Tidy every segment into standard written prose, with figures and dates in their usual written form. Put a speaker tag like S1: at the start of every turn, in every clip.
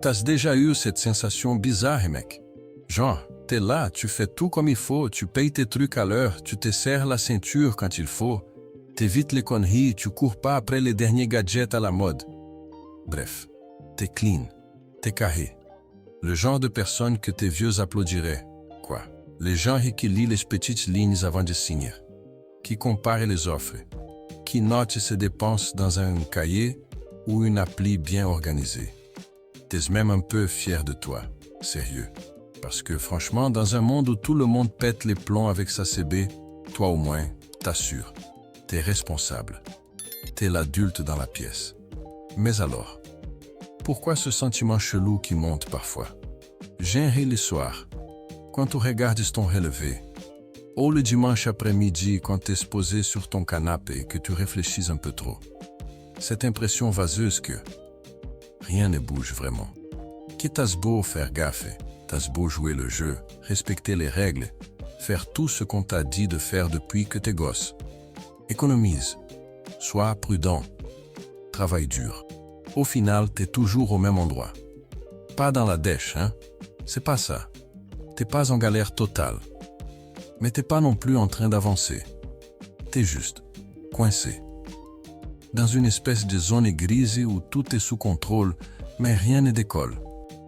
S1: T'as déjà eu cette sensation bizarre, mec? Genre, t'es là, tu fais tout comme il faut, tu payes tes trucs à l'heure, tu te serres la ceinture quand il faut, t'évites les conneries, tu cours pas après les derniers gadgets à la mode. Bref, t'es clean, t'es carré. Le genre de personne que tes vieux applaudiraient, quoi. Les gens qui lisent les petites lignes avant de signer, qui comparent les offres, qui notent ses dépenses dans un cahier ou une appli bien organisée. T'es même un peu fier de toi, sérieux. Parce que franchement, dans un monde où tout le monde pète les plombs avec sa CB, toi au moins, t'assures, t'es responsable. T'es l'adulte dans la pièce. Mais alors, pourquoi ce sentiment chelou qui monte parfois? J'aimerais le soir, quand tu regardes ton relevé, ou le dimanche après-midi quand t'es posé sur ton canapé et que tu réfléchis un peu trop. Cette impression vaseuse que rien ne bouge vraiment. Que t'as beau faire gaffe, t'as beau jouer le jeu, respecter les règles, faire tout ce qu'on t'a dit de faire depuis que t'es gosse. Économise, sois prudent, travaille dur. Au final, t'es toujours au même endroit. Pas dans la dèche, hein? C'est pas ça. T'es pas en galère totale. Mais t'es pas non plus en train d'avancer. T'es juste coincé. Dans une espèce de zone grise où tout est sous contrôle, mais rien ne décolle.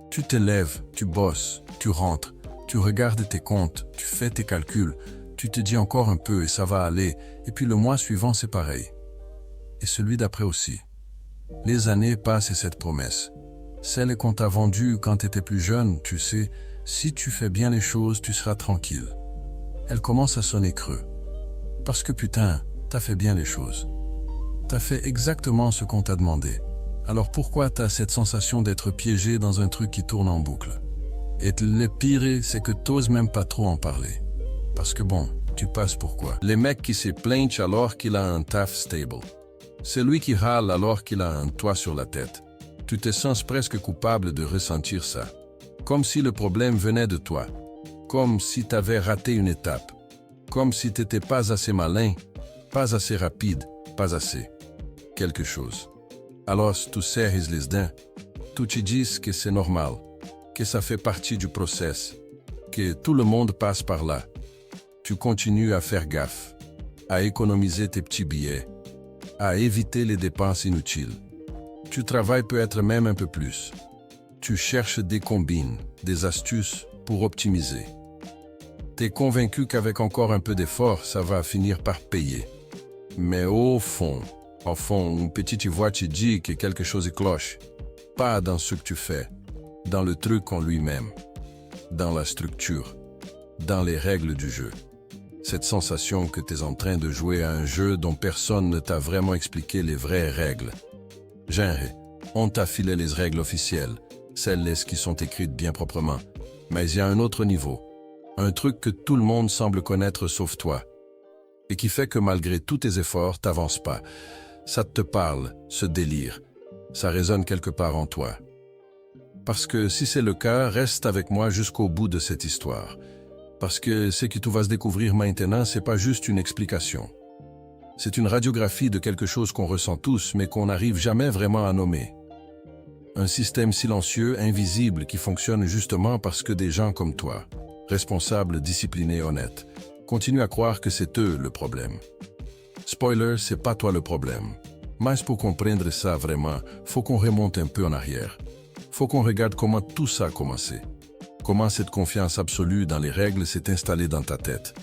S1: Tu te lèves, tu bosses, tu rentres, tu regardes tes comptes, tu fais tes calculs, tu te dis encore un peu et ça va aller, et puis le mois suivant c'est pareil. Et celui d'après aussi. Les années passent et cette promesse, celle qu'on t'a vendue quand t'étais plus jeune, tu sais, si tu fais bien les choses, tu seras tranquille. Elle commence à sonner creux. Parce que putain, t'as fait bien les choses. T'as fait exactement ce qu'on t'a demandé. Alors pourquoi t'as cette sensation d'être piégé dans un truc qui tourne en boucle? Et le pire, c'est que t'oses même pas trop en parler. Parce que bon, tu passes pour quoi? Les mecs qui se plaignent alors qu'il a un taf stable. C'est lui qui râle alors qu'il a un toit sur la tête. Tu te sens presque coupable de ressentir ça. Comme si le problème venait de toi. Comme si t'avais raté une étape. Comme si t'étais pas assez malin, pas assez rapide, pas assez. Quelque chose. Alors tu serres les dents, tu te dis que c'est normal, que ça fait partie du process, que tout le monde passe par là. Tu continues à faire gaffe, à économiser tes petits billets, à éviter les dépenses inutiles. Tu travailles peut-être même un peu plus. Tu cherches des combines, des astuces pour optimiser. T'es convaincu qu'avec encore un peu d'effort, ça va finir par payer. Mais au fond, une petite voix te dit que quelque chose cloche. Pas dans ce que tu fais, dans le truc en lui-même, dans la structure, dans les règles du jeu. Cette sensation que tu es en train de jouer à un jeu dont personne ne t'a vraiment expliqué les vraies règles. Genre, on t'a filé les règles officielles, celles qui sont écrites bien proprement. Mais il y a un autre niveau, un truc que tout le monde semble connaître sauf toi, et qui fait que malgré tous tes efforts, t'avances pas. Ça te parle, ce délire. Ça résonne quelque part en toi. Parce que si c'est le cas, reste avec moi jusqu'au bout de cette histoire. Parce que ce que tu vas découvrir maintenant, c'est pas juste une explication. C'est une radiographie de quelque chose qu'on ressent tous, mais qu'on n'arrive jamais vraiment à nommer. Un système silencieux, invisible, qui fonctionne justement parce que des gens comme toi, responsables, disciplinés, honnêtes, continuent à croire que c'est eux le problème. Spoiler, c'est pas toi le problème. Mais pour comprendre ça vraiment, faut qu'on remonte un peu en arrière. Faut qu'on regarde comment tout ça a commencé. Comment cette confiance absolue dans les règles s'est installée dans ta tête.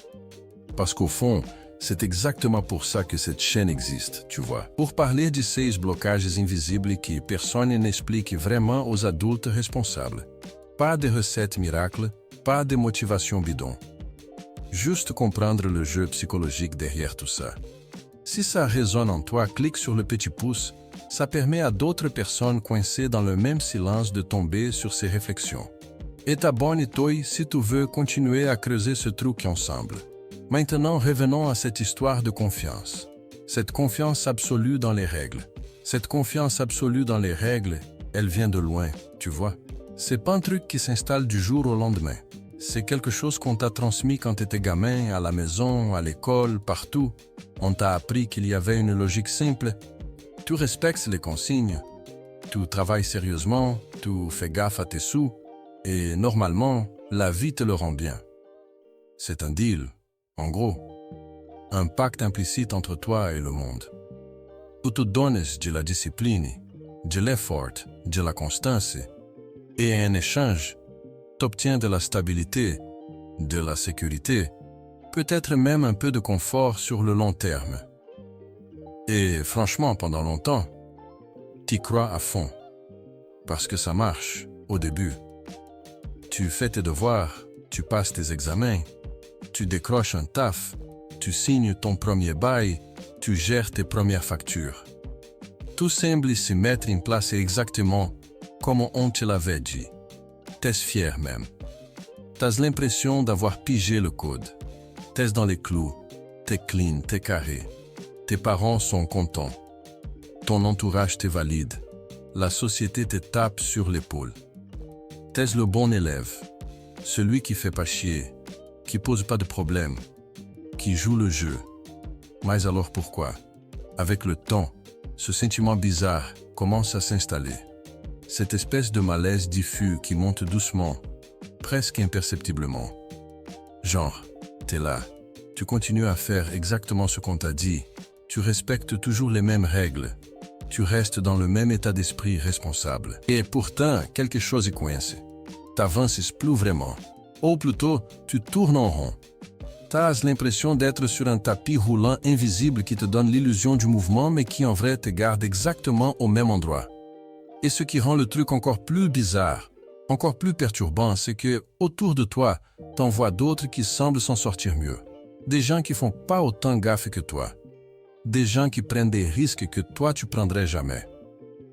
S1: Parce qu'au fond, c'est exactement pour ça que cette chaîne existe, tu vois. Pour parler de ces blocages invisibles que personne n'explique vraiment aux adultes responsables. Pas de recettes miracles, pas de motivation bidon. Juste comprendre le jeu psychologique derrière tout ça. Si ça résonne en toi, clique sur le petit pouce. Ça permet à d'autres personnes coincées dans le même silence de tomber sur ces réflexions. Et abonne-toi si tu veux continuer à creuser ce truc ensemble. Maintenant, revenons à cette histoire de confiance. Cette confiance absolue dans les règles. Cette confiance absolue dans les règles, elle vient de loin, tu vois. C'est pas un truc qui s'installe du jour au lendemain. C'est quelque chose qu'on t'a transmis quand tu étais gamin, à la maison, à l'école, partout. On t'a appris qu'il y avait une logique simple. Tu respectes les consignes. Tu travailles sérieusement, tu fais gaffe à tes sous, et normalement, la vie te le rend bien. C'est un deal, en gros. Un pacte implicite entre toi et le monde. Tu te donnes de la discipline, de l'effort, de la constance, et en échange, tu obtiens de la stabilité, de la sécurité, peut-être même un peu de confort sur le long terme. Et franchement, pendant longtemps, tu crois à fond. Parce que ça marche, au début. Tu fais tes devoirs, tu passes tes examens, tu décroches un taf, tu signes ton premier bail, tu gères tes premières factures. Tout semble se mettre en place exactement comme on te l'avait dit. T'es fier même. T'as l'impression d'avoir pigé le code. T'es dans les clous, t'es clean, t'es carré. Tes parents sont contents. Ton entourage te valide. La société te tape sur l'épaule. T'es le bon élève, celui qui fait pas chier, qui pose pas de problème, qui joue le jeu. Mais alors pourquoi? Avec le temps, ce sentiment bizarre commence à s'installer. Cette espèce de malaise diffus qui monte doucement, presque imperceptiblement. Genre, t'es là, tu continues à faire exactement ce qu'on t'a dit, tu respectes toujours les mêmes règles, tu restes dans le même état d'esprit responsable. Et pourtant, quelque chose est coincé. T'avances plus vraiment. Ou plutôt, tu tournes en rond. T'as l'impression d'être sur un tapis roulant invisible qui te donne l'illusion du mouvement mais qui en vrai te garde exactement au même endroit. Et ce qui rend le truc encore plus bizarre, encore plus perturbant, c'est que autour de toi, t'en vois d'autres qui semblent s'en sortir mieux. Des gens qui font pas autant gaffe que toi. Des gens qui prennent des risques que toi tu prendrais jamais.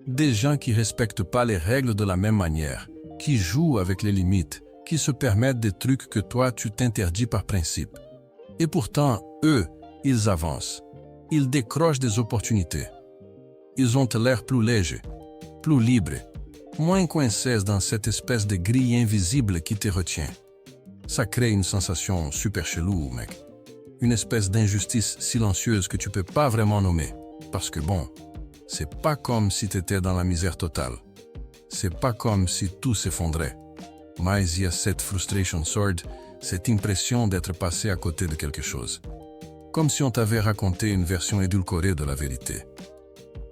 S1: Des gens qui respectent pas les règles de la même manière, qui jouent avec les limites, qui se permettent des trucs que toi tu t'interdis par principe. Et pourtant, eux, ils avancent. Ils décrochent des opportunités. Ils ont l'air plus légers, plus libres, moins coincés dans cette espèce de grille invisible qui te retient. Ça crée une sensation super chelou, mec. Une espèce d'injustice silencieuse que tu peux pas vraiment nommer. Parce que bon, c'est pas comme si t'étais dans la misère totale. C'est pas comme si tout s'effondrait. Mais il y a cette frustration sword, cette impression d'être passé à côté de quelque chose. Comme si on t'avait raconté une version édulcorée de la vérité.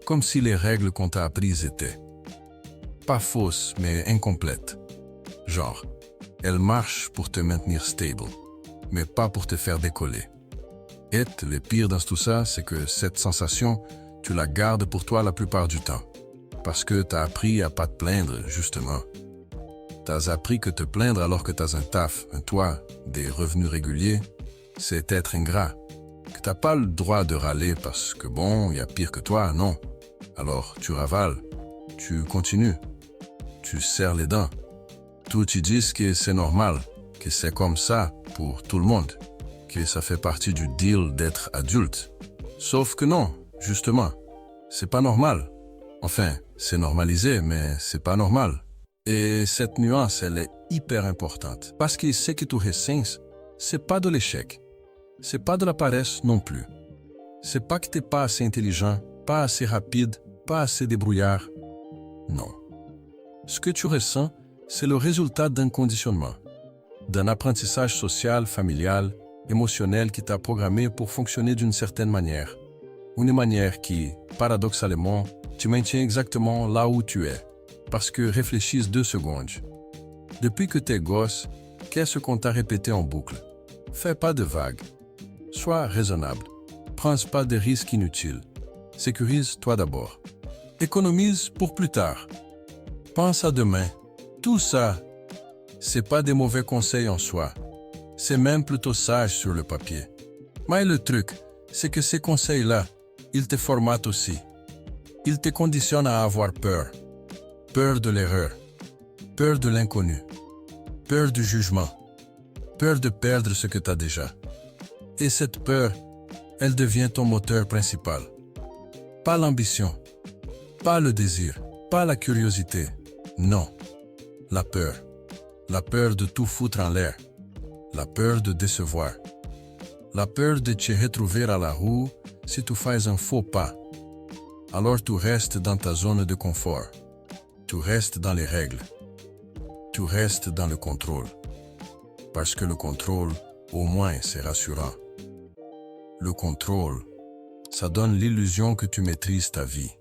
S1: Comme si les règles qu'on t'a apprises étaient pas fausses, mais incomplètes. Genre, elles marchent pour te maintenir stable, mais pas pour te faire décoller. Et le pire dans tout ça, c'est que cette sensation, tu la gardes pour toi la plupart du temps. Parce que t'as appris à pas te plaindre, justement. T'as appris que te plaindre alors que t'as un taf, un toit, des revenus réguliers, c'est être ingrat. Que t'as pas le droit de râler parce que bon, y a pire que toi, non. Alors tu ravales, tu continues, tu serres les dents. Tout te disent que c'est normal, que c'est comme ça pour tout le monde, que ça fait partie du deal d'être adulte. Sauf que non, justement, c'est pas normal. Enfin, c'est normalisé, mais c'est pas normal. Et cette nuance, elle est hyper importante. Parce que ce que tu ressens, c'est pas de l'échec. C'est pas de la paresse non plus. C'est pas que t'es pas assez intelligent, pas assez rapide, pas assez débrouillard. Non. Ce que tu ressens, c'est le résultat d'un conditionnement, d'un apprentissage social, familial, émotionnel qui t'a programmé pour fonctionner d'une certaine manière. Une manière qui, paradoxalement, te maintient exactement là où tu es. Parce que réfléchis 2 secondes. Depuis que t'es gosse, qu'est-ce qu'on t'a répété en boucle? Fais pas de vagues. Sois raisonnable. Prends pas de risques inutiles. Sécurise-toi d'abord. Économise pour plus tard. Pense à demain. Tout ça, c'est pas des mauvais conseils en soi. C'est même plutôt sage sur le papier. Mais le truc, c'est que ces conseils-là, ils te formatent aussi. Ils te conditionnent à avoir peur. Peur de l'erreur. Peur de l'inconnu. Peur du jugement. Peur de perdre ce que tu as déjà. Et cette peur, elle devient ton moteur principal. Pas l'ambition. Pas le désir. Pas la curiosité. Non. La peur. La peur de tout foutre en l'air. La peur de décevoir. La peur de te retrouver à la rue si tu fais un faux pas. Alors tu restes dans ta zone de confort. Tu restes dans les règles. Tu restes dans le contrôle. Parce que le contrôle, au moins, c'est rassurant. Le contrôle, ça donne l'illusion que tu maîtrises ta vie.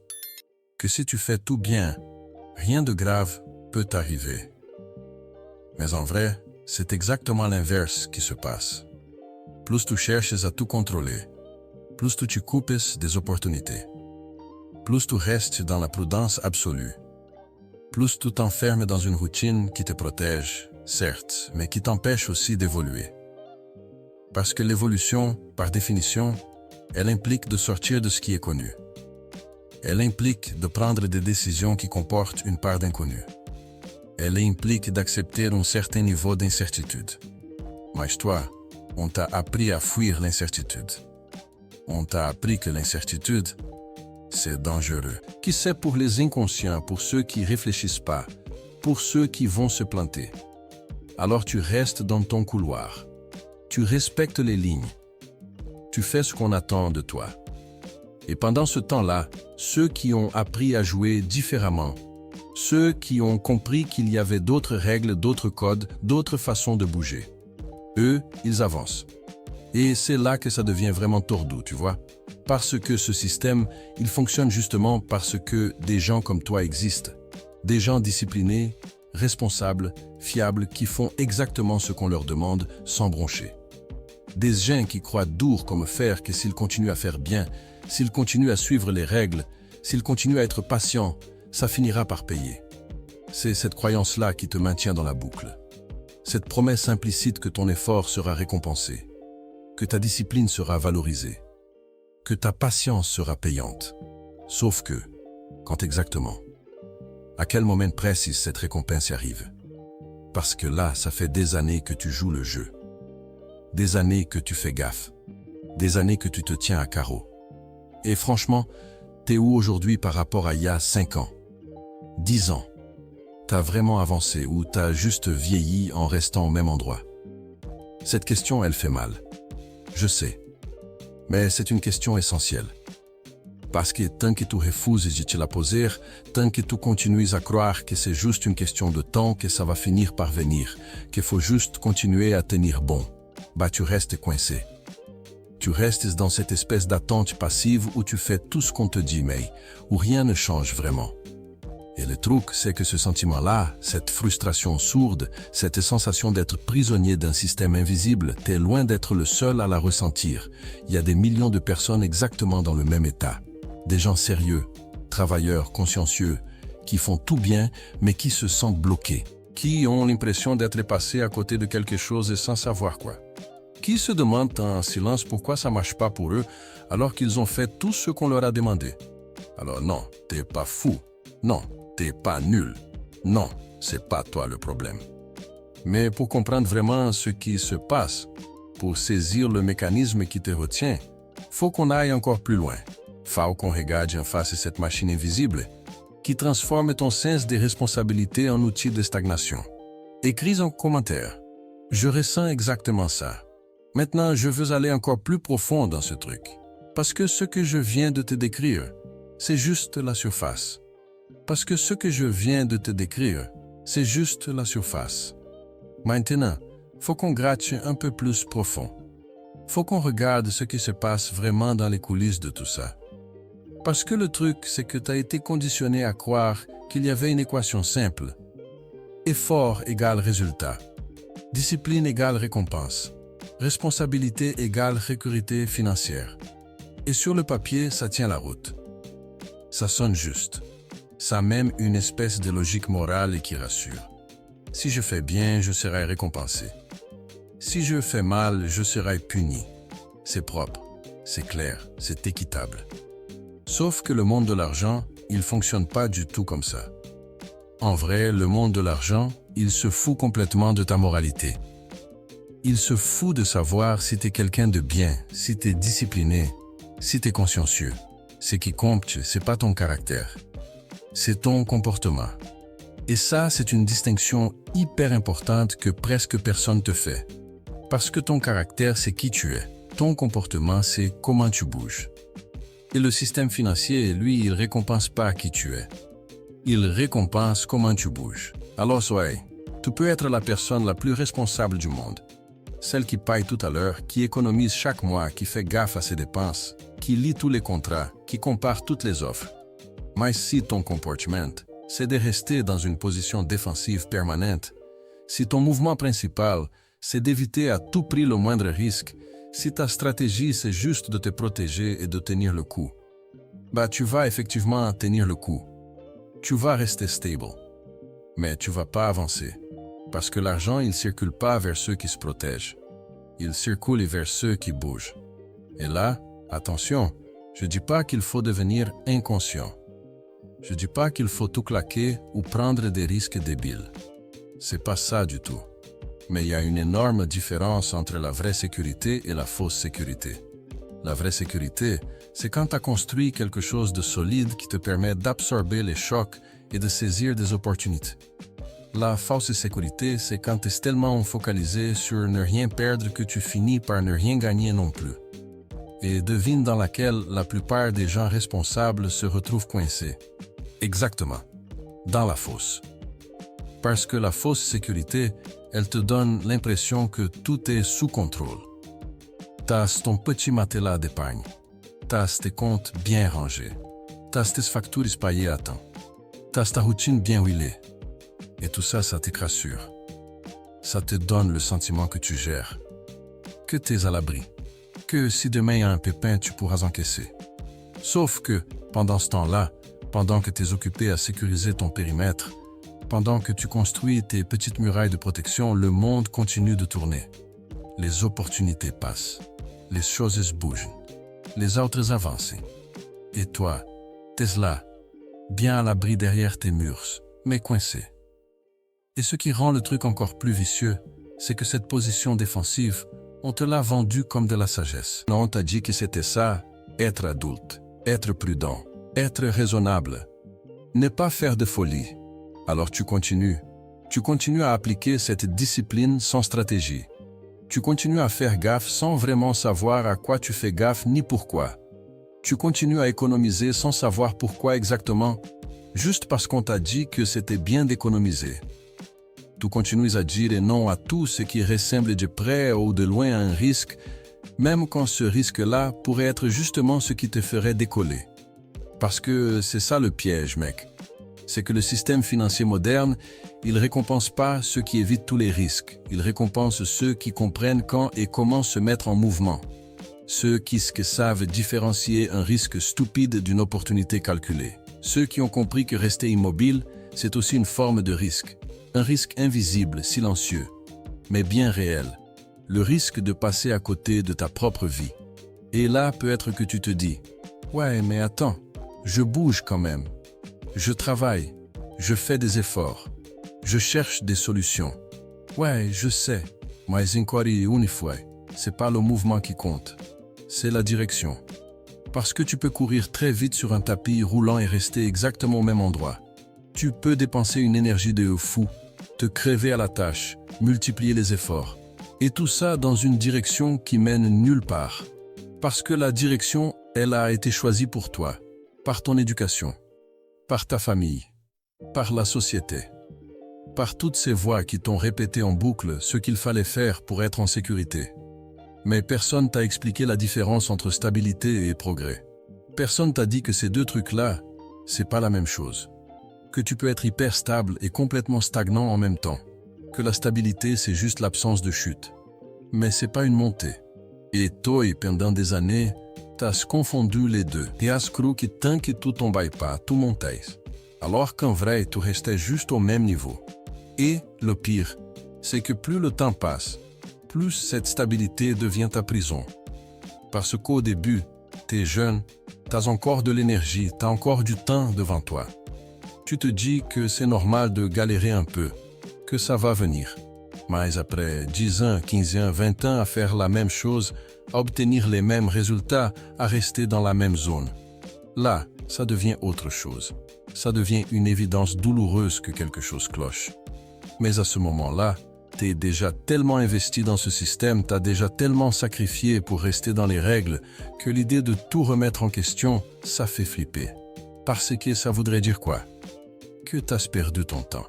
S1: Que si tu fais tout bien, rien de grave peut t'arriver. Mais en vrai, c'est exactement l'inverse qui se passe. Plus tu cherches à tout contrôler, plus tu te coupes des opportunités. Plus tu restes dans la prudence absolue. Plus tu t'enfermes dans une routine qui te protège, certes, mais qui t'empêche aussi d'évoluer. Parce que l'évolution, par définition, elle implique de sortir de ce qui est connu. Elle implique de prendre des décisions qui comportent une part d'inconnu. Elle implique d'accepter un certain niveau d'incertitude. Mais toi, on t'a appris à fuir l'incertitude. On t'a appris que l'incertitude, c'est dangereux. Qui sait pour les inconscients, pour ceux qui ne réfléchissent pas, pour ceux qui vont se planter. Alors tu restes dans ton couloir. Tu respectes les lignes. Tu fais ce qu'on attend de toi. Et pendant ce temps-là, ceux qui ont appris à jouer différemment, ceux qui ont compris qu'il y avait d'autres règles, d'autres codes, d'autres façons de bouger, eux, ils avancent. Et c'est là que ça devient vraiment tordu, tu vois. Parce que ce système, il fonctionne justement parce que des gens comme toi existent. Des gens disciplinés, responsables, fiables, qui font exactement ce qu'on leur demande sans broncher. Des gens qui croient dur comme fer que s'ils continuent à faire bien, s'ils continuent à suivre les règles, s'ils continuent à être patients, ça finira par payer. C'est cette croyance-là qui te maintient dans la boucle. Cette promesse implicite que ton effort sera récompensé, que ta discipline sera valorisée, que ta patience sera payante. Sauf que, quand exactement? À quel moment précis cette récompense arrive? Parce que là, ça fait des années que tu joues le jeu. Des années que tu fais gaffe. Des années que tu te tiens à carreau. Et franchement, t'es où aujourd'hui par rapport à il y a 5 ans, 10 ans? T'as vraiment avancé ou t'as juste vieilli en restant au même endroit? Cette question, elle fait mal. Je sais. Mais c'est une question essentielle. Parce que tant que tu refuses de te la poser, tant que tu continues à croire que c'est juste une question de temps, que ça va finir par venir, qu'il faut juste continuer à tenir bon, bah tu restes coincé. Tu restes dans cette espèce d'attente passive où tu fais tout ce qu'on te dit, mais où rien ne change vraiment. Et le truc, c'est que ce sentiment-là, cette frustration sourde, cette sensation d'être prisonnier d'un système invisible, t'es loin d'être le seul à la ressentir. Il y a des millions de personnes exactement dans le même état. Des gens sérieux, travailleurs, consciencieux, qui font tout bien, mais qui se sentent bloqués. Qui ont l'impression d'être passés à côté de quelque chose et sans savoir quoi. Qui se demandent en silence pourquoi ça marche pas pour eux, alors qu'ils ont fait tout ce qu'on leur a demandé. Alors non, t'es pas fou. Non, t'es pas nul. Non, c'est pas toi le problème. Mais pour comprendre vraiment ce qui se passe, pour saisir le mécanisme qui te retient, faut qu'on aille encore plus loin. Faut qu'on regarde en face cette machine invisible qui transforme ton sens de responsabilité en outil de stagnation. Écris en commentaire. Je ressens exactement ça. Maintenant, je veux aller encore plus profond dans ce truc. Parce que ce que je viens de te décrire, c'est juste la surface. Parce que ce que je viens de te décrire, c'est juste la surface. Maintenant, faut qu'on gratte un peu plus profond. Faut qu'on regarde ce qui se passe vraiment dans les coulisses de tout ça. Parce que le truc, c'est que tu as été conditionné à croire qu'il y avait une équation simple. Effort égale résultat. Discipline égale récompense. Responsabilité égale sécurité financière. Et sur le papier, ça tient la route. Ça sonne juste. Ça a même une espèce de logique morale qui rassure. Si je fais bien, je serai récompensé. Si je fais mal, je serai puni. C'est propre, c'est clair, c'est équitable. Sauf que le monde de l'argent, il ne fonctionne pas du tout comme ça. En vrai, le monde de l'argent, il se fout complètement de ta moralité. Il se fout de savoir si tu es quelqu'un de bien, si tu es discipliné, si tu es consciencieux. Ce qui compte, c'est pas ton caractère. C'est ton comportement. Et ça, c'est une distinction hyper importante que presque personne te fait. Parce que ton caractère, c'est qui tu es. Ton comportement, c'est comment tu bouges. Et le système financier, lui, il récompense pas qui tu es. Il récompense comment tu bouges. Alors soyez, tu peux être la personne la plus responsable du monde. Celle qui paye tout à l'heure, qui économise chaque mois, qui fait gaffe à ses dépenses, qui lit tous les contrats, qui compare toutes les offres. Mais si ton comportement, c'est de rester dans une position défensive permanente, si ton mouvement principal, c'est d'éviter à tout prix le moindre risque, si ta stratégie c'est juste de te protéger et de tenir le coup, bah tu vas effectivement tenir le coup. Tu vas rester stable. Mais tu vas pas avancer. Parce que l'argent, il circule pas vers ceux qui se protègent. Il circule vers ceux qui bougent. Et là, attention, je dis pas qu'il faut devenir inconscient. Je dis pas qu'il faut tout claquer ou prendre des risques débiles. C'est pas ça du tout. Mais il y a une énorme différence entre la vraie sécurité et la fausse sécurité. La vraie sécurité, c'est quand tu as construit quelque chose de solide qui te permet d'absorber les chocs et de saisir des opportunités. La fausse sécurité, c'est quand tu es tellement focalisé sur ne rien perdre que tu finis par ne rien gagner non plus. Et devine dans laquelle la plupart des gens responsables se retrouvent coincés. Exactement, dans la fausse. Parce que la fausse sécurité, elle te donne l'impression que tout est sous contrôle. T'as ton petit matelas d'épargne. T'as tes comptes bien rangés. T'as tes factures payées à temps. T'as ta routine bien huilée. Et tout ça, ça te rassure. Ça te donne le sentiment que tu gères. Que t'es à l'abri. Que si demain il y a un pépin, tu pourras encaisser. Sauf que, pendant ce temps-là, pendant que t'es occupé à sécuriser ton périmètre, pendant que tu construis tes petites murailles de protection, le monde continue de tourner. Les opportunités passent. Les choses bougent. Les autres avancent. Et toi, t'es là, bien à l'abri derrière tes murs, mais coincé. Et ce qui rend le truc encore plus vicieux, c'est que cette position défensive, on te l'a vendue comme de la sagesse. Non, on t'a dit que c'était ça, être adulte, être prudent, être raisonnable, ne pas faire de folie. Alors tu continues à appliquer cette discipline sans stratégie. Tu continues à faire gaffe sans vraiment savoir à quoi tu fais gaffe ni pourquoi. Tu continues à économiser sans savoir pourquoi exactement, juste parce qu'on t'a dit que c'était bien d'économiser. Tu continues à dire non à tout ce qui ressemble de près ou de loin à un risque, même quand ce risque-là pourrait être justement ce qui te ferait décoller. Parce que c'est ça le piège, mec. C'est que le système financier moderne, il récompense pas ceux qui évitent tous les risques. Il récompense ceux qui comprennent quand et comment se mettre en mouvement. Ceux qui savent différencier un risque stupide d'une opportunité calculée. Ceux qui ont compris que rester immobile, c'est aussi une forme de risque. Un risque invisible, silencieux, mais bien réel. Le risque de passer à côté de ta propre vie. Et là, peut être que tu te dis, « Ouais, mais attends, je bouge quand même. Je travaille, je fais des efforts, je cherche des solutions. Ouais, je sais, mais encore une fois, c'est pas le mouvement qui compte, c'est la direction. Parce que tu peux courir très vite sur un tapis roulant et rester exactement au même endroit. Tu peux dépenser une énergie de fou, te crever à la tâche, multiplier les efforts. Et tout ça dans une direction qui mène nulle part. Parce que la direction, elle a été choisie pour toi, par ton éducation, par ta famille, par la société, par toutes ces voix qui t'ont répété en boucle ce qu'il fallait faire pour être en sécurité. Mais personne t'a expliqué la différence entre stabilité et progrès. Personne t'a dit que ces deux trucs-là, c'est pas la même chose. Que tu peux être hyper stable et complètement stagnant en même temps. Que la stabilité, c'est juste l'absence de chute. Mais c'est pas une montée. Et toi, pendant des années, t'as confondu les deux. Et as cru que tant que tu tombais pas, tu montais. Alors qu'en vrai, tu restais juste au même niveau. Et le pire, c'est que plus le temps passe, plus cette stabilité devient ta prison. Parce qu'au début, t'es jeune, t'as encore de l'énergie, t'as encore du temps devant toi. Tu te dis que c'est normal de galérer un peu, que ça va venir. Mais après 10 ans, 15 ans, 20 ans à faire la même chose, à obtenir les mêmes résultats, à rester dans la même zone. Là, ça devient autre chose. Ça devient une évidence douloureuse que quelque chose cloche. Mais à ce moment-là, t'es déjà tellement investi dans ce système, t'as déjà tellement sacrifié pour rester dans les règles, que l'idée de tout remettre en question, ça fait flipper. Parce que ça voudrait dire quoi? que t'as perdu ton temps,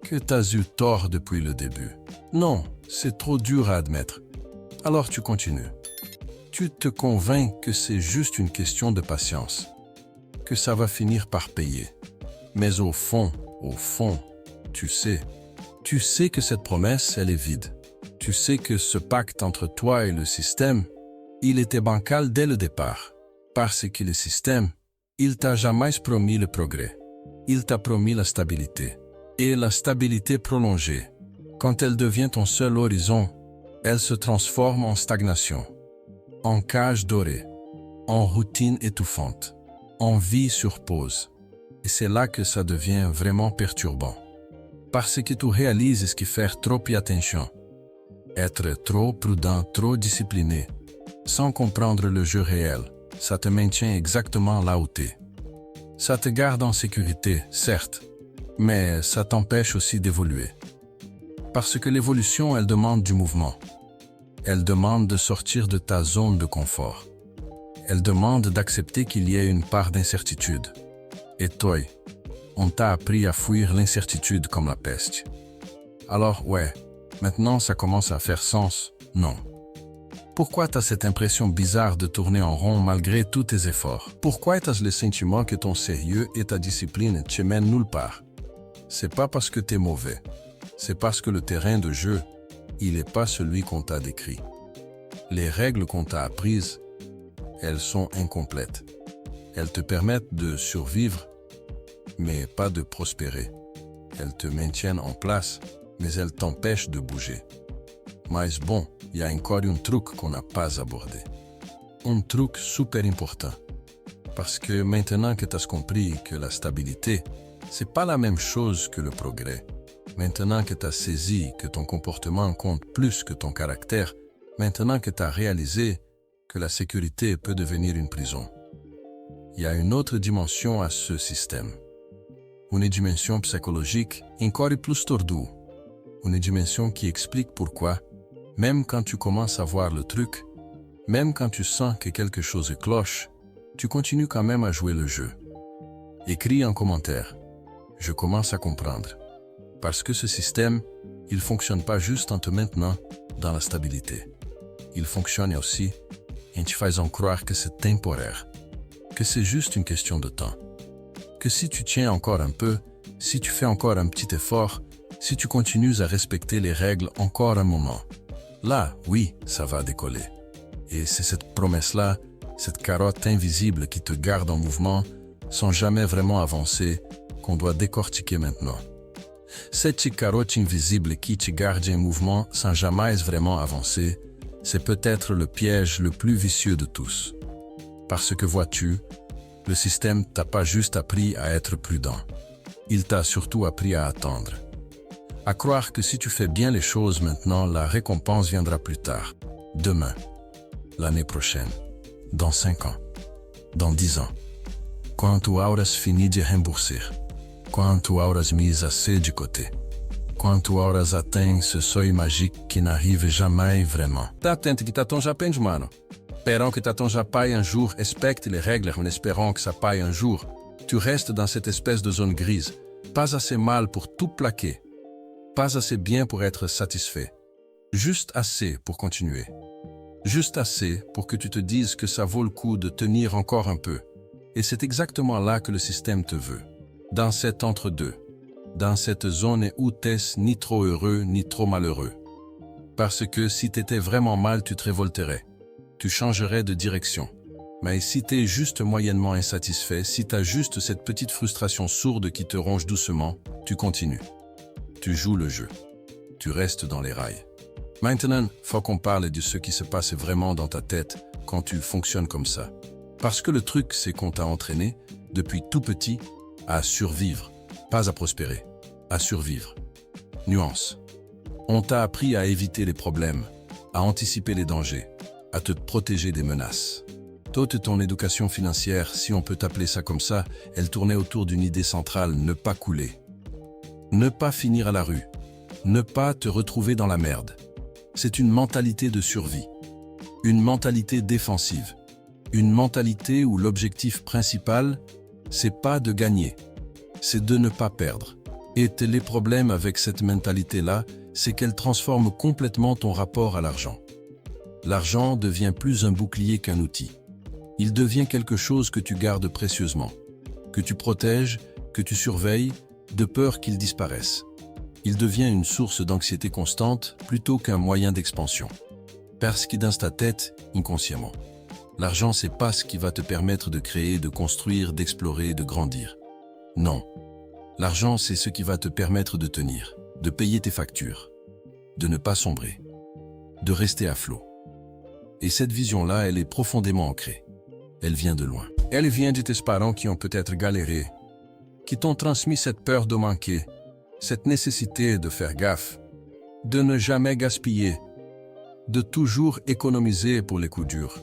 S1: que t'as eu tort depuis le début. Non, c'est trop dur à admettre. Alors tu continues. Tu te convaincs que c'est juste une question de patience, que ça va finir par payer. Mais au fond, tu sais que cette promesse, elle est vide. Tu sais que ce pacte entre toi et le système, il était bancal dès le départ. Parce que le système, il t'a jamais promis le progrès. Il t'a promis la stabilité. Et la stabilité prolongée, quand elle devient ton seul horizon, elle se transforme en stagnation, en cage dorée, en routine étouffante, en vie sur pause. Et c'est là que ça devient vraiment perturbant. Parce que tu réalises que faire trop attention, être trop prudent, trop discipliné, sans comprendre le jeu réel, ça te maintient exactement là où t'es. Ça te garde en sécurité, certes, mais ça t'empêche aussi d'évoluer. Parce que l'évolution, elle demande du mouvement. Elle demande de sortir de ta zone de confort. Elle demande d'accepter qu'il y ait une part d'incertitude. Et toi, on t'a appris à fuir l'incertitude comme la peste. Alors ouais, maintenant ça commence à faire sens, non? Pourquoi t'as cette impression bizarre de tourner en rond malgré tous tes efforts? Pourquoi t'as le sentiment que ton sérieux et ta discipline te mènent nulle part? C'est pas parce que t'es mauvais, c'est parce que le terrain de jeu, il n'est pas celui qu'on t'a décrit. Les règles qu'on t'a apprises, elles sont incomplètes. Elles te permettent de survivre, mais pas de prospérer. Elles te maintiennent en place, mais elles t'empêchent de bouger. Mais bon, il y a encore un truc qu'on n'a pas abordé. Un truc super important. Parce que maintenant que tu as compris que la stabilité, c'est pas la même chose que le progrès. Maintenant que tu as saisi que ton comportement compte plus que ton caractère, maintenant que tu as réalisé que la sécurité peut devenir une prison, il y a une autre dimension à ce système. Une dimension psychologique encore plus tordue. Une dimension qui explique pourquoi, même quand tu commences à voir le truc, même quand tu sens que quelque chose cloche, tu continues quand même à jouer le jeu. Écris en commentaire. Je commence à comprendre. Parce que ce système, il ne fonctionne pas juste en te maintenant dans la stabilité. Il fonctionne aussi en te faisant croire que c'est temporaire, que c'est juste une question de temps. Que si tu tiens encore un peu, si tu fais encore un petit effort, si tu continues à respecter les règles encore un moment, là, oui, ça va décoller. Et c'est cette promesse-là, cette carotte invisible qui te garde en mouvement, sans jamais vraiment avancer, qu'on doit décortiquer maintenant. Cette carotte invisible qui te garde en mouvement sans jamais vraiment avancer, c'est peut-être le piège le plus vicieux de tous. Parce que vois-tu, le système t'a pas juste appris à être prudent. Il t'a surtout appris à attendre. À croire que si tu fais bien les choses maintenant, la récompense viendra plus tard. Demain, l'année prochaine, dans 5 ans, dans 10 ans. Quand tu auras fini de rembourser. Quand tu auras mis assez de côté. Quand tu auras atteint ce seuil magique qui n'arrive jamais vraiment. Tá atento que t'attends já pende, mano. Espérant que t'attends já paille un jour, respecte les règles en espérant que ça paille un jour. Tu restes dans cette espèce de zone grise. Pas assez mal pour tout plaquer. Pas assez bien pour être satisfait. Juste assez pour continuer. Juste assez pour que tu te dises que ça vaut le coup de tenir encore un peu. Et c'est exactement là que le système te veut. Dans cet entre-deux. Dans cette zone où t'es ni trop heureux ni trop malheureux. Parce que si t'étais vraiment mal, tu te révolterais. Tu changerais de direction. Mais si t'es juste moyennement insatisfait, si t'as juste cette petite frustration sourde qui te ronge doucement, tu continues. Tu joues le jeu. Tu restes dans les rails. Maintenant, faut qu'on parle de ce qui se passe vraiment dans ta tête quand tu fonctionnes comme ça. Parce que le truc, c'est qu'on t'a entraîné, depuis tout petit, à survivre, pas à prospérer, à survivre. Nuance. On t'a appris à éviter les problèmes, à anticiper les dangers, à te protéger des menaces. Toute ton éducation financière, si on peut t'appeler ça comme ça, elle tournait autour d'une idée centrale, ne pas couler. Ne pas finir à la rue. Ne pas te retrouver dans la merde. C'est une mentalité de survie. Une mentalité défensive. Une mentalité où l'objectif principal, c'est pas de gagner. c'est de ne pas perdre. Et les problèmes avec cette mentalité-là, c'est qu'elle transforme complètement ton rapport à l'argent. L'argent devient plus un bouclier qu'un outil. Il devient quelque chose que tu gardes précieusement, que tu protèges, que tu surveilles, de peur qu'il disparaisse. Il devient une source d'anxiété constante plutôt qu'un moyen d'expansion. Parce qu'il dans ta tête, inconsciemment. L'argent, c'est pas ce qui va te permettre de créer, de construire, d'explorer, de grandir. Non. L'argent, c'est ce qui va te permettre de tenir, de payer tes factures, de ne pas sombrer, de rester à flot. Et cette vision-là, elle est profondément ancrée. Elle vient de loin. Elle vient de tes parents qui ont peut-être galéré, qui t'ont transmis cette peur de manquer, cette nécessité de faire gaffe, de ne jamais gaspiller, de toujours économiser pour les coups durs.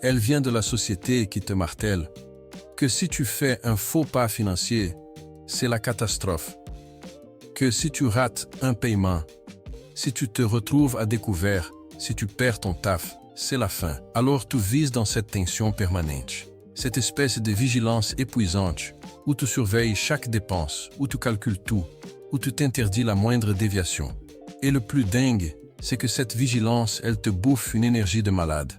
S1: Elle vient de la société qui te martèle que si tu fais un faux pas financier, c'est la catastrophe. Que si tu rates un paiement, si tu te retrouves à découvert, si tu perds ton taf, c'est la fin. Alors tu vises dans cette tension permanente, cette espèce de vigilance épuisante, où tu surveilles chaque dépense, où tu calcules tout, où tu t'interdis la moindre déviation. Et le plus dingue, c'est que cette vigilance, elle te bouffe une énergie de malade.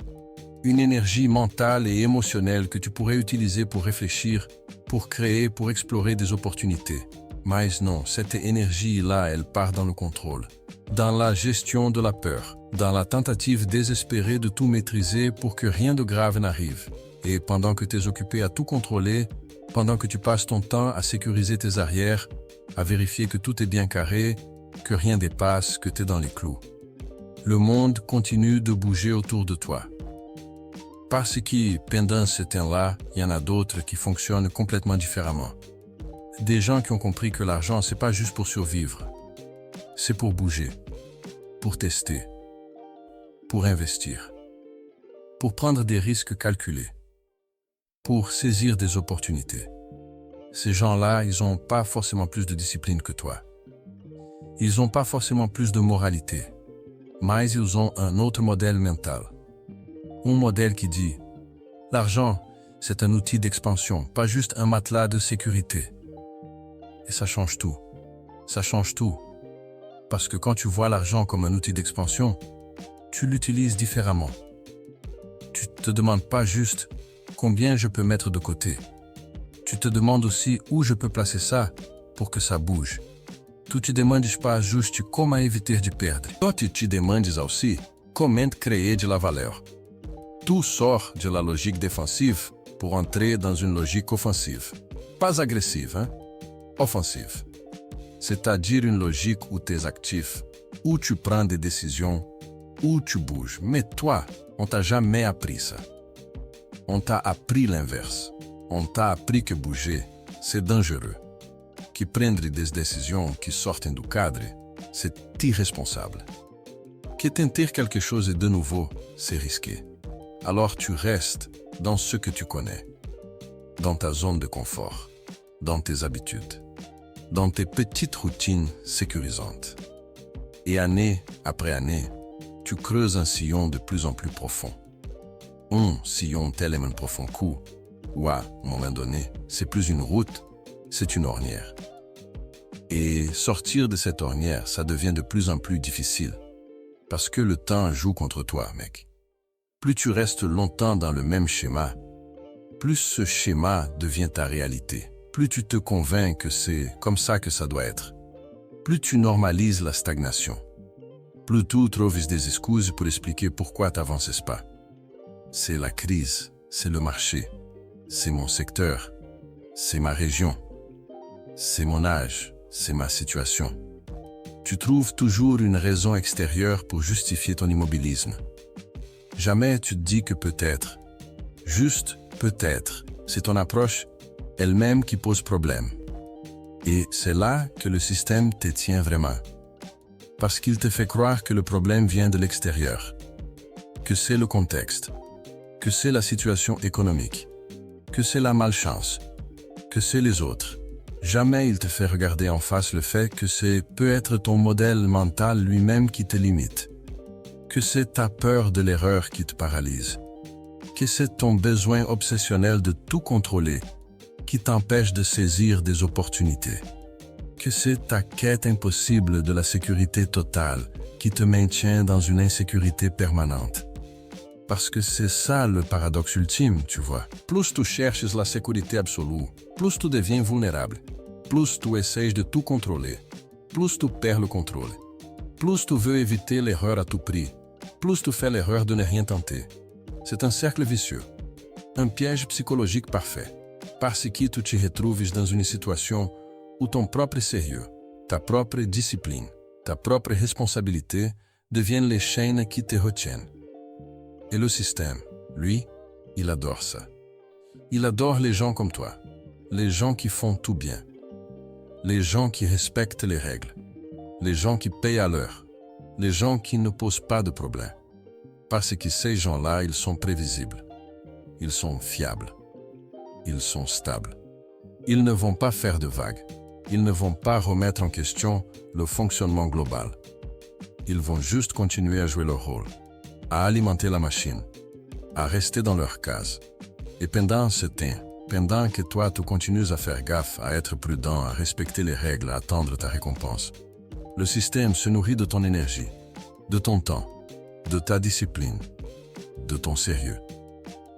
S1: Une énergie mentale et émotionnelle que tu pourrais utiliser pour réfléchir, pour créer, pour explorer des opportunités. Mais non, cette énergie-là, elle part dans le contrôle, dans la gestion de la peur, dans la tentative désespérée de tout maîtriser pour que rien de grave n'arrive. Et pendant que tu es occupé à tout contrôler, pendant que tu passes ton temps à sécuriser tes arrières, à vérifier que tout est bien carré, que rien dépasse, que tu es dans les clous. Le monde continue de bouger autour de toi. Parce que, pendant ce temps-là, il y en a d'autres qui fonctionnent complètement différemment. Des gens qui ont compris que l'argent, c'est pas juste pour survivre. C'est pour bouger, pour tester, pour investir, pour prendre des risques calculés, pour saisir des opportunités. Ces gens-là, ils n'ont pas forcément plus de discipline que toi. Ils n'ont pas forcément plus de moralité, mais ils ont un autre modèle mental. Un modèle qui dit « L'argent, c'est un outil d'expansion, pas juste un matelas de sécurité. » Et ça change tout. Ça change tout. Parce que quand tu vois l'argent comme un outil d'expansion, tu l'utilises différemment. Tu te demandes pas juste combien je peux mettre de côté. Tu te demandes aussi où je peux placer ça pour que ça bouge. Tu te demandes pas juste comment éviter de perdre. Tu te demandes aussi comment créer de la valeur. Tu sors de la logique défensive pour entrer dans une logique offensive. Pas agressive, hein? Offensive. C'est-à-dire une logique où tu es actif, où tu prends des décisions, où tu bouges. Mais toi, on t'a jamais appris ça. On t'a appris l'inverse. On t'a appris que bouger, c'est dangereux. Que prendre des décisions qui sortent du cadre, c'est irresponsable. Que tenter quelque chose de nouveau, c'est risqué. Alors tu restes dans ce que tu connais, dans ta zone de confort, dans tes habitudes, dans tes petites routines sécurisantes. Et année après année, tu creuses un sillon de plus en plus profond. Un sillon tellement profond où, à un moment donné, c'est plus une route, c'est une ornière. Et sortir de cette ornière, ça devient de plus en plus difficile. Parce que le temps joue contre toi, mec. Plus tu restes longtemps dans le même schéma, plus ce schéma devient ta réalité. Plus tu te convaincs que c'est comme ça que ça doit être. Plus tu normalises la stagnation. Plus tu trouves des excuses pour expliquer pourquoi tu n'avances pas. C'est la crise, c'est le marché, c'est mon secteur, c'est ma région, c'est mon âge, c'est ma situation. Tu trouves toujours une raison extérieure pour justifier ton immobilisme. Jamais tu te dis que peut-être, juste peut-être, c'est ton approche elle-même qui pose problème. Et c'est là que le système te tient vraiment. Parce qu'il te fait croire que le problème vient de l'extérieur, que c'est le contexte, que c'est la situation économique, que c'est la malchance, que c'est les autres. Jamais il te fait regarder en face le fait que c'est peut-être ton modèle mental lui-même qui te limite, que c'est ta peur de l'erreur qui te paralyse, que c'est ton besoin obsessionnel de tout contrôler, qui t'empêche de saisir des opportunités. Que c'est ta quête impossible de la sécurité totale qui te maintient dans une insécurité permanente. Parce que c'est ça le paradoxe ultime, tu vois. Plus tu cherches la sécurité absolue, plus tu deviens vulnérable. Plus tu essaies de tout contrôler, plus tu perds le contrôle. Plus tu veux éviter l'erreur à tout prix, plus tu fais l'erreur de ne rien tenter. C'est un cercle vicieux, un piège psychologique parfait, parce que tu te retrouves dans une situation où ton propre sérieux, ta propre discipline, ta propre responsabilité deviennent les chaînes qui te retiennent. Et le système, lui, il adore ça. Il adore les gens comme toi, les gens qui font tout bien, les gens qui respectent les règles, les gens qui payent à l'heure, les gens qui ne posent pas de problème. Parce que ces gens-là, ils sont prévisibles, ils sont fiables, ils sont stables. Ils ne vont pas faire de vagues, ils ne vont pas remettre en question le fonctionnement global. Ils vont juste continuer à jouer leur rôle, à alimenter la machine, à rester dans leur case. Et pendant ce temps, pendant que toi tu continues à faire gaffe, à être prudent, à respecter les règles, à attendre ta récompense, le système se nourrit de ton énergie, de ton temps, de ta discipline, de ton sérieux.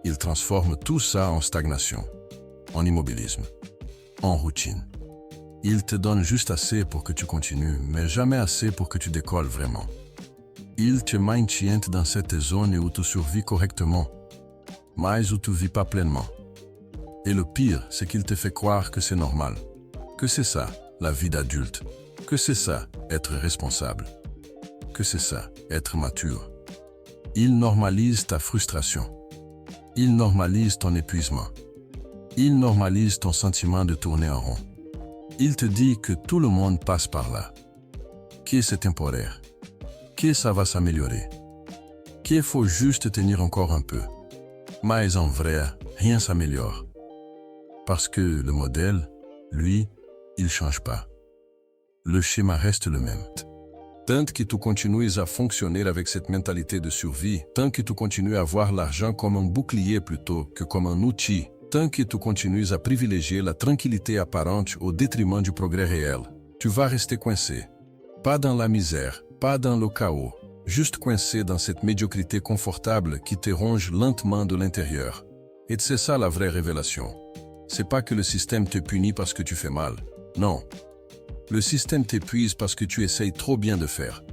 S1: Il transforme tout ça en stagnation, en immobilisme, en routine. Il te donne juste assez pour que tu continues, mais jamais assez pour que tu décolles vraiment. Il te maintient dans cette zone où tu survis correctement, mais où tu vis pas pleinement. Et le pire, c'est qu'il te fait croire que c'est normal, que c'est ça, la vie d'adulte, que c'est ça, être responsable, que c'est ça, être mature. Il normalise ta frustration. Il normalise ton épuisement. Il normalise ton sentiment de tourner en rond. Il te dit que tout le monde passe par là, que c'est temporaire, que ça va s'améliorer, qu'il faut juste tenir encore un peu. Mais en vrai, rien s'améliore. Parce que le modèle, lui, il ne change pas. Le schéma reste le même. Tant que tu continues à fonctionner avec cette mentalité de survie, tant que tu continues à voir l'argent comme un bouclier plutôt que comme un outil, tant que tu continues à privilégier la tranquillité apparente au détriment du progrès réel, tu vas rester coincé. Pas dans la misère, pas dans le chaos, juste coincé dans cette médiocrité confortable qui te ronge lentement de l'intérieur. Et c'est ça la vraie révélation. C'est pas que le système te punit parce que tu fais mal. Non. Le système t'épuise parce que tu essayes trop bien de faire.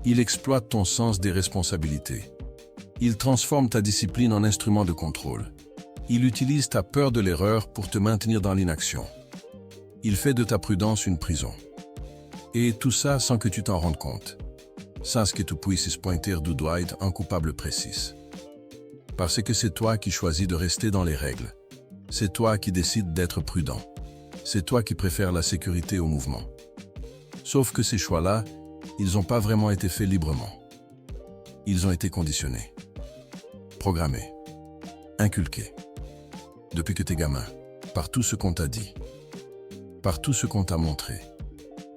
S1: Il exploite ton sens des responsabilités. Il transforme ta discipline en instrument de contrôle. Il utilise ta peur de l'erreur pour te maintenir dans l'inaction. Il fait de ta prudence une prison. Et tout ça sans que tu t'en rendes compte. Sans que tu puisses pointer du doigt un coupable précis. Parce que c'est toi qui choisis de rester dans les règles. C'est toi qui décides d'être prudent. C'est toi qui préfères la sécurité au mouvement. Sauf que ces choix-là, ils n'ont pas vraiment été faits librement. Ils ont été conditionnés, programmés, inculqués. Depuis que t'es gamin, par tout ce qu'on t'a dit, par tout ce qu'on t'a montré,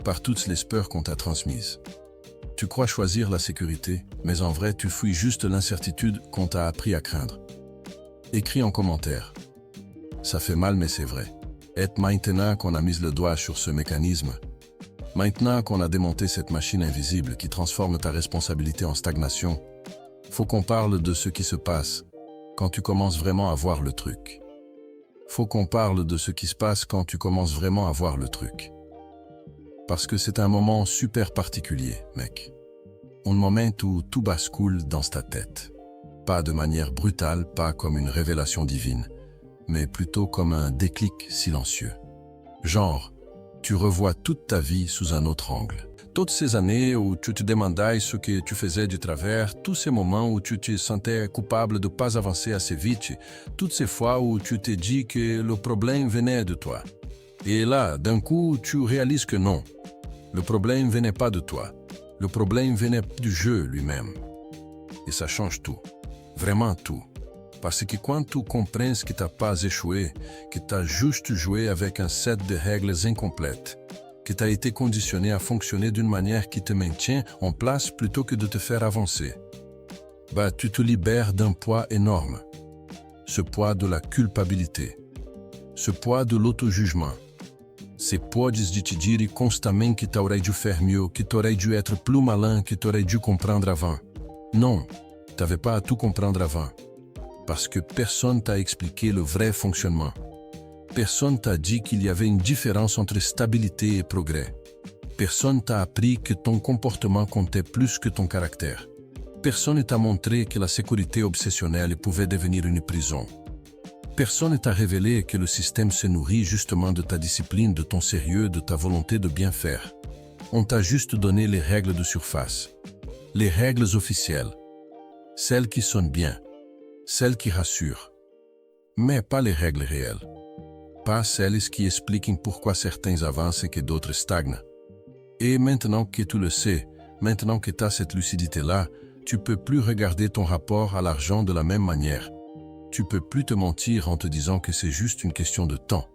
S1: par toutes les peurs qu'on t'a transmises. Tu crois choisir la sécurité, mais en vrai tu fuis juste l'incertitude qu'on t'a appris à craindre. Écris en commentaire. Ça fait mal mais c'est vrai. Et maintenant qu'on a mis le doigt sur ce mécanisme, maintenant qu'on a démonté cette machine invisible qui transforme ta responsabilité en stagnation, faut qu'on parle de ce qui se passe quand tu commences vraiment à voir le truc. Faut qu'on parle de ce qui se passe quand tu commences vraiment à voir le truc. Parce que c'est un moment super particulier, mec. Un moment où tout bascule dans ta tête. Pas de manière brutale, pas comme une révélation divine, mais plutôt comme un déclic silencieux. Genre, tu revois toute ta vie sous un autre angle. Toutes ces années où tu te demandais ce que tu faisais du travers, tous ces moments où tu te sentais coupable de ne pas avancer assez vite, toutes ces fois où tu t'es dit que le problème venait de toi. Et là, d'un coup, tu réalises que non. Le problème venait pas de toi. Le problème venait du jeu lui-même. Et ça change tout. Vraiment tout. Parce que quand tu comprends que tu n'as pas échoué, que tu as juste joué avec un set de règles incomplètes, que tu as été conditionné à fonctionner d'une manière qui te maintient en place plutôt que de te faire avancer, bah tu te libères d'un poids énorme. Ce poids de la culpabilité. Ce poids de l'auto-jugement. Você podes de te dire constamment que t'aurais dû faire mieux, que t'aurais dû être plus malin, que t'aurais dû comprendre avant. Non, t'avais pas à tout comprendre avant. Parce que personne t'a expliqué le vrai fonctionnement. Personne t'a dit qu'il y avait une différence entre stabilité et progrès. Personne t'a appris que ton comportement comptait plus que ton caractère. Personne ne t'a montré que la sécurité obsessionnelle pouvait devenir une prison. Personne ne t'a révélé que le système se nourrit justement de ta discipline, de ton sérieux, de ta volonté de bien faire. On t'a juste donné les règles de surface. Les règles officielles. Celles qui sonnent bien. Celles qui rassurent. Mais pas les règles réelles. Pas celles qui expliquent pourquoi certains avancent et que d'autres stagnent. Et maintenant que tu le sais, maintenant que tu as cette lucidité-là, tu peux plus regarder ton rapport à l'argent de la même manière. Tu peux plus te mentir en te disant que c'est juste une question de temps.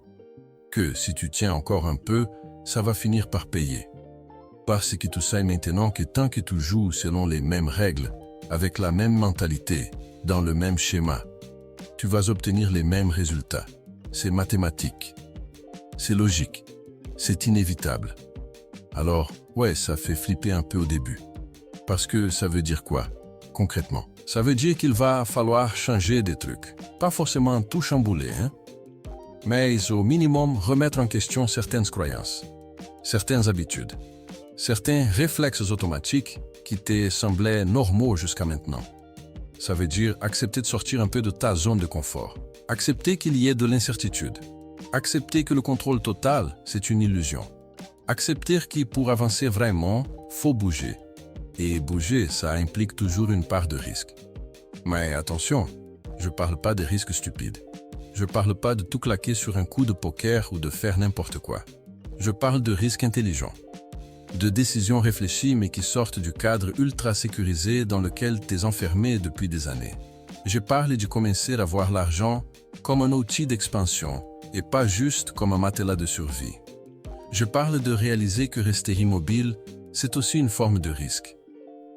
S1: Que si tu tiens encore un peu, ça va finir par payer. Parce que tu sais maintenant que tant que tu joues selon les mêmes règles, avec la même mentalité, dans le même schéma, tu vas obtenir les mêmes résultats. C'est mathématique. C'est logique. C'est inévitable. Alors, ouais, ça fait flipper un peu au début. Parce que ça veut dire quoi, concrètement? Ça veut dire qu'il va falloir changer des trucs. Pas forcément tout chambouler, hein? Mais au minimum remettre en question certaines croyances, certaines habitudes, certains réflexes automatiques qui te semblaient normaux jusqu'à maintenant. Ça veut dire accepter de sortir un peu de ta zone de confort. Accepter qu'il y ait de l'incertitude. Accepter que le contrôle total, c'est une illusion. Accepter que pour avancer vraiment, faut bouger. Et bouger, ça implique toujours une part de risque. Mais attention, je parle pas de risques stupides. Je parle pas de tout claquer sur un coup de poker ou de faire n'importe quoi. Je parle de risques intelligents. De décisions réfléchies mais qui sortent du cadre ultra sécurisé dans lequel t'es enfermé depuis des années. Je parle de commencer à voir l'argent comme un outil d'expansion et pas juste comme un matelas de survie. Je parle de réaliser que rester immobile, c'est aussi une forme de risque.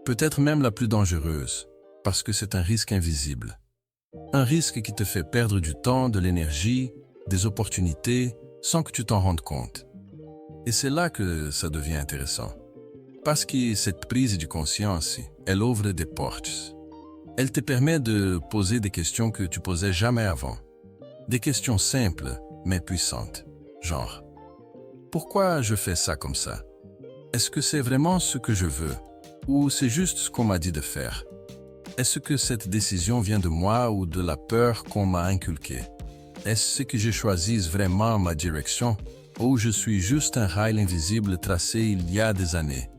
S1: Peut-être même la plus dangereuse, parce que c'est un risque invisible. Un risque qui te fait perdre du temps, de l'énergie, des opportunités, sans que tu t'en rendes compte. Et c'est là que ça devient intéressant. Parce que cette prise de conscience, elle ouvre des portes. Elle te permet de poser des questions que tu posais jamais avant. Des questions simples, mais puissantes. Genre, pourquoi je fais ça comme ça? Est-ce que c'est vraiment ce que je veux? Ou c'est juste ce qu'on m'a dit de faire? Est-ce que cette décision vient de moi ou de la peur qu'on m'a inculquée? Est-ce que je choisis vraiment ma direction? Ou je suis juste un rail invisible tracé il y a des années?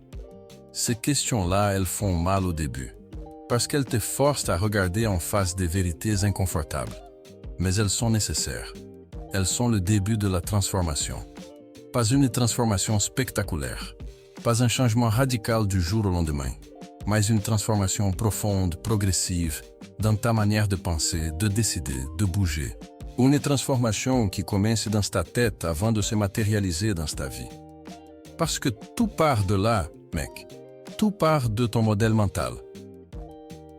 S1: Ces questions-là, elles font mal au début. Parce qu'elles te forcent à regarder en face des vérités inconfortables. Mais elles sont nécessaires. Elles sont le début de la transformation. Pas une transformation spectaculaire. Pas un changement radical du jour au lendemain. Mais une transformation profonde, progressive, dans ta manière de penser, de décider, de bouger. Une transformation qui commence dans ta tête avant de se matérialiser dans ta vie. Parce que tout part de là, mec. Tout part de ton modèle mental.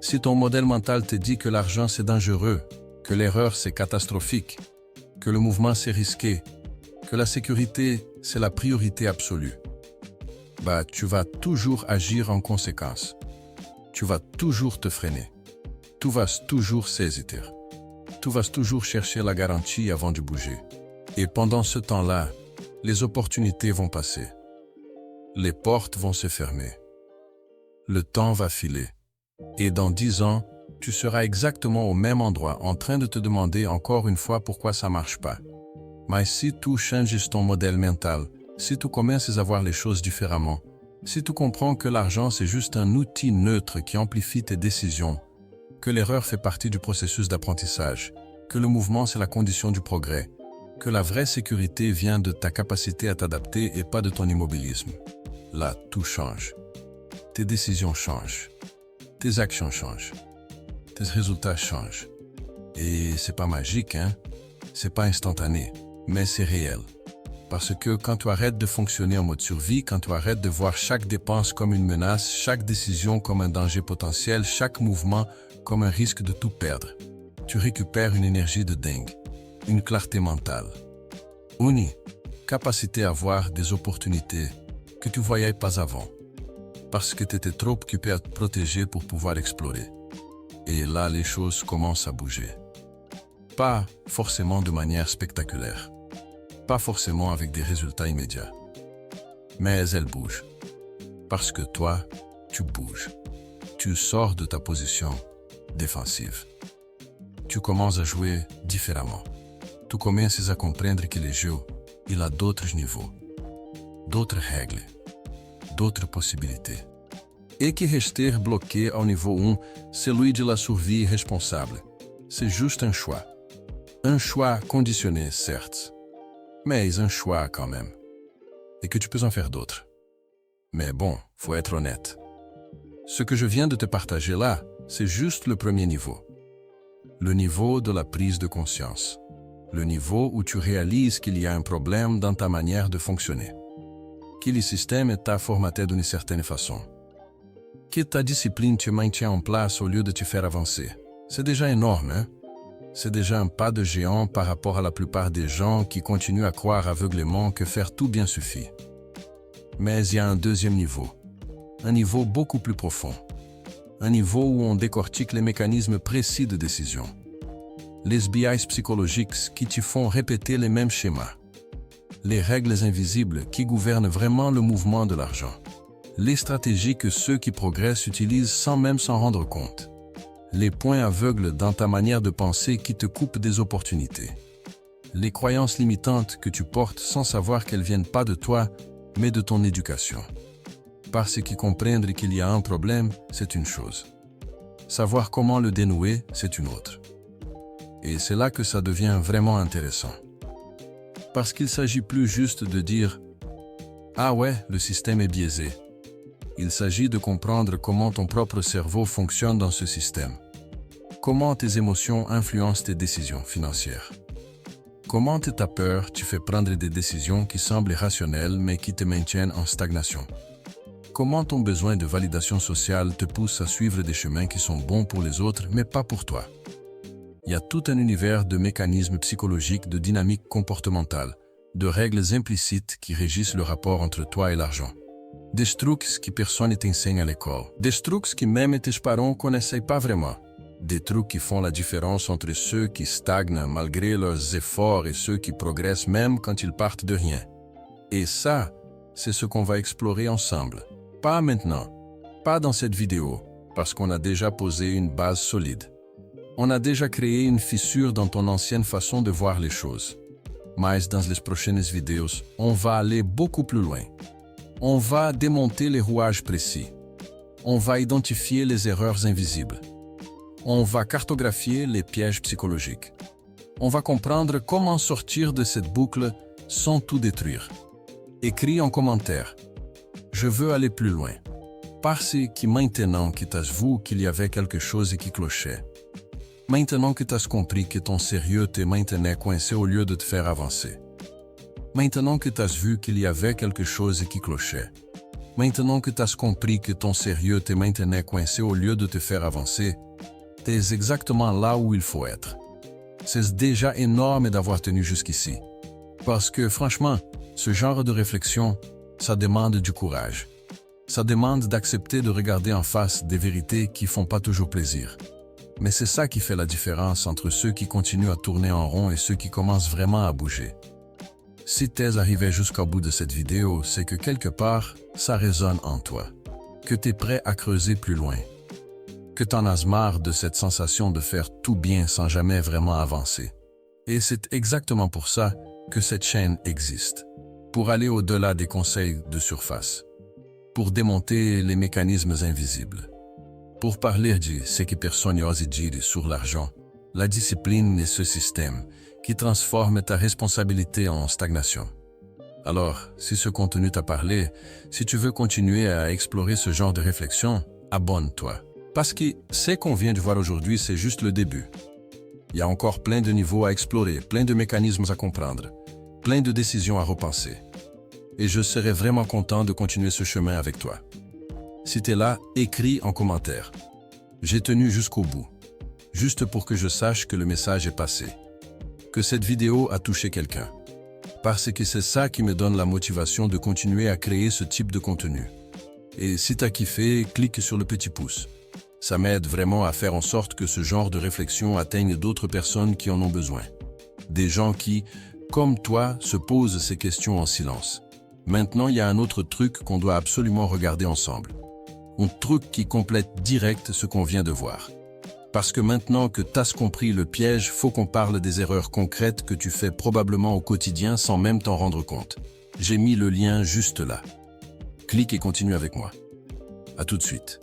S1: Si ton modèle mental te dit que l'argent c'est dangereux, que l'erreur c'est catastrophique, que le mouvement c'est risqué, que la sécurité c'est la priorité absolue, bah tu vas toujours agir en conséquence. Tu vas toujours te freiner. Tu vas toujours hésiter. Tu vas toujours chercher la garantie avant de bouger. Et pendant ce temps-là, les opportunités vont passer. Les portes vont se fermer. Le temps va filer. Et dans 10 ans, tu seras exactement au même endroit en train de te demander encore une fois pourquoi ça marche pas. Mais si tu changes ton modèle mental, si tu commences à voir les choses différemment, si tu comprends que l'argent c'est juste un outil neutre qui amplifie tes décisions, que l'erreur fait partie du processus d'apprentissage, que le mouvement c'est la condition du progrès, que la vraie sécurité vient de ta capacité à t'adapter et pas de ton immobilisme. Là, tout change. Tes décisions changent. Tes actions changent. Tes résultats changent. Et c'est pas magique, hein? C'est pas instantané, mais c'est réel. Parce que quand tu arrêtes de fonctionner en mode survie, quand tu arrêtes de voir chaque dépense comme une menace, chaque décision comme un danger potentiel, chaque mouvement comme un risque de tout perdre, tu récupères une énergie de dingue. une clarté mentale. Uni, capacité à voir des opportunités que tu voyais pas avant, parce que tu étais trop occupé à te protéger pour pouvoir explorer. Et là, les choses commencent à bouger. Pas forcément de manière spectaculaire, pas forcément avec des résultats immédiats, mais elles bougent. Parce que toi, tu bouges. Tu sors de ta position défensive. Tu commences à jouer différemment. Tu commences à comprendre que le jeu, il a d'autres niveaux, d'autres règles, d'autres possibilités. Et que rester bloqué au niveau 1, celui de la survie responsable, c'est juste un choix. Un choix conditionné, certes, mais un choix quand même. Et que tu peux en faire d'autres. Mais bon, faut être honnête. Ce que je viens de te partager là, c'est juste le premier niveau. Le niveau de la prise de conscience. Le niveau où tu réalises qu'il y a un problème dans ta manière de fonctionner. Que le système est formaté d'une certaine façon. Que ta discipline te maintient en place au lieu de te faire avancer. C'est déjà énorme, hein? C'est déjà un pas de géant par rapport à la plupart des gens qui continuent à croire aveuglément que faire tout bien suffit. Mais il y a un deuxième niveau. Un niveau beaucoup plus profond. Un niveau où on décortique les mécanismes précis de décision. Les biais psychologiques qui te font répéter les mêmes schémas. Les règles invisibles qui gouvernent vraiment le mouvement de l'argent. Les stratégies que ceux qui progressent utilisent sans même s'en rendre compte. Les points aveugles dans ta manière de penser qui te coupent des opportunités. Les croyances limitantes que tu portes sans savoir qu'elles viennent pas de toi, mais de ton éducation. Parce que comprendre qu'il y a un problème, c'est une chose. Savoir comment le dénouer, c'est une autre. Et c'est là que ça devient vraiment intéressant. Parce qu'il s'agit plus juste de dire « Ah ouais, le système est biaisé ». Il s'agit de comprendre comment ton propre cerveau fonctionne dans ce système. Comment tes émotions influencent tes décisions financières. Comment ta peur te fait prendre des décisions qui semblent rationnelles mais qui te maintiennent en stagnation. Comment ton besoin de validation sociale te pousse à suivre des chemins qui sont bons pour les autres mais pas pour toi. Il y a tout un univers de mécanismes psychologiques, de dynamiques comportementales, de règles implicites qui régissent le rapport entre toi et l'argent. Des trucs que personne ne t'enseigne à l'école. Des trucs que même tes parents ne connaissaient pas vraiment. Des trucs qui font la différence entre ceux qui stagnent malgré leurs efforts et ceux qui progressent même quand ils partent de rien. Et ça, c'est ce qu'on va explorer ensemble. Pas maintenant, pas dans cette vidéo, parce qu'on a déjà posé une base solide. On a déjà créé une fissure dans ton ancienne façon de voir les choses. Mais dans les prochaines vidéos, on va aller beaucoup plus loin. On va démonter les rouages précis. On va identifier les erreurs invisibles. On va cartographier les pièges psychologiques. On va comprendre comment sortir de cette boucle sans tout détruire. Écris en commentaire. Je veux aller plus loin. Parce que maintenant que tu as vu qu'il y avait quelque chose qui clochait, maintenant que tu as compris que ton sérieux te maintenait coincé au lieu de te faire avancer, maintenant que tu as vu qu'il y avait quelque chose qui clochait, maintenant que tu as compris que ton sérieux te maintenait coincé au lieu de te faire avancer, tu es exactement là où il faut être. C'est déjà énorme d'avoir tenu jusqu'ici. Parce que franchement, ce genre de réflexion, ça demande du courage. Ça demande d'accepter de regarder en face des vérités qui font pas toujours plaisir. Mais c'est ça qui fait la différence entre ceux qui continuent à tourner en rond et ceux qui commencent vraiment à bouger. Si tu es arrivé jusqu'au bout de cette vidéo, c'est que quelque part, ça résonne en toi. Que tu es prêt à creuser plus loin. Que tu en as marre de cette sensation de faire tout bien sans jamais vraiment avancer. Et c'est exactement pour ça que cette chaîne existe. Pour aller au-delà des conseils de surface. Pour démonter les mécanismes invisibles. Pour parler de ce que personne n'ose dire sur l'argent, la discipline et ce système qui transforme ta responsabilité en stagnation. Alors, si ce contenu t'a parlé, si tu veux continuer à explorer ce genre de réflexion, abonne-toi. Parce que ce qu'on vient de voir aujourd'hui, c'est juste le début. Il y a encore plein de niveaux à explorer, plein de mécanismes à comprendre, plein de décisions à repenser. Et je serais vraiment content de continuer ce chemin avec toi. Si t'es là, écris en commentaire. J'ai tenu jusqu'au bout. Juste pour que je sache que le message est passé. que cette vidéo a touché quelqu'un. Parce que c'est ça qui me donne la motivation de continuer à créer ce type de contenu. Et si t'as kiffé, clique sur le petit pouce. Ça m'aide vraiment à faire en sorte que ce genre de réflexion atteigne d'autres personnes qui en ont besoin. Des gens qui, comme toi, se posent ces questions en silence. Maintenant, il y a un autre truc qu'on doit absolument regarder ensemble. Un truc qui complète direct ce qu'on vient de voir. Parce que maintenant que t'as compris le piège, faut qu'on parle des erreurs concrètes que tu fais probablement au quotidien sans même t'en rendre compte. J'ai mis le lien juste là. Clique et continue avec moi. À tout de suite.